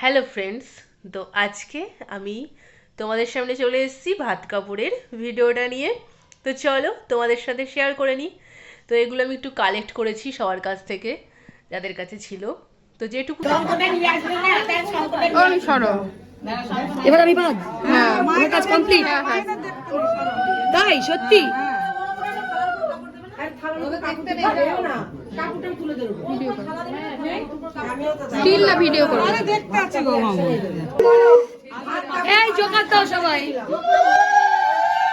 Hello friends, তো আজকে আমি তোমাদের সামনে চলে এসেছি ভাত কাপড়ের ভিডিওটা নিয়ে। তো চলো তোমাদের সাথে শেয়ার করে নিই। তো এগুলো আমি একটু কালেক্ট করেছি সবার কাছ থেকে, যাদের কাছে ছিল। তো যেটুকু এবার আমি বাদ। হ্যাঁ, আমার কাজ কমপ্লিট। তাই সত্যি স্টিল না ভিডিও করো। দেখতে আছে গো মামু। এই জোকার দাও সবাই।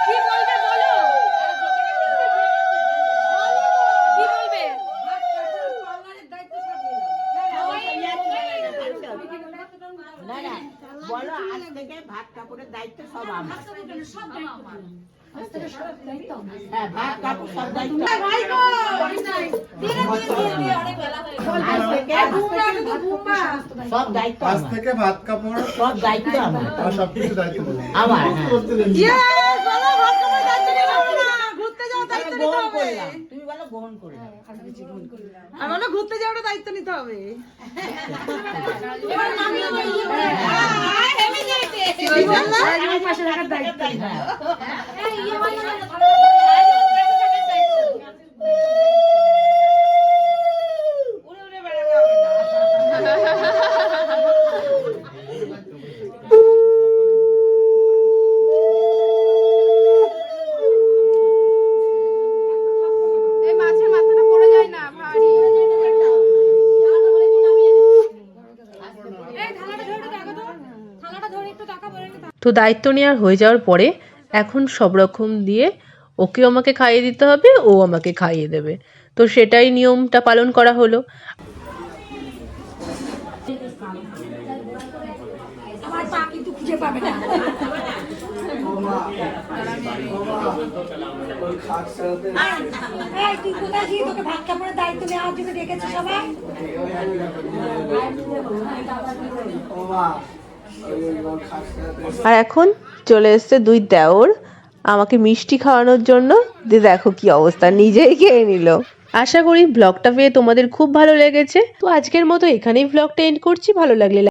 কি বলবে বলো? কি বলবে? না না বলো, আজ থেকে ভাত কাপড়ের দায়িত্ব সব আমার। হ্যাঁ, ভাত কাপড় সব দায়িত্ব। সব দায়িত্ব আজ থেকে ভাত কাপড় সব দায়িত্ব আমার, সবকিছু দায়িত্ব আমার। তুমি বলো গ্রহণ করে আমার ঘুরতে যাওয়ার দায়িত্ব নিতে হবে। পাশে রাখার দায়িত্ব। তো দায়িত্ব নেওয়ার হয়ে যাওয়ার পরে এখন সব রকম দিয়ে ওকেও আমাকে খাইয়ে দিতে হবে, ও আমাকে খাইয়ে দেবে। তো সেটাই নিয়মটা পালন করা হলো। আর এখন চলে এসছে দুই দেওর আমাকে মিষ্টি খাওয়ানোর জন্য। দিয়ে দেখো কি অবস্থা, নিজেই খেয়ে নিল। আশা করি ব্লগটা পেয়ে তোমাদের খুব ভালো লেগেছে। তো আজকের মতো এখানেই ব্লগটা এন্ড করছি। ভালো লাগলে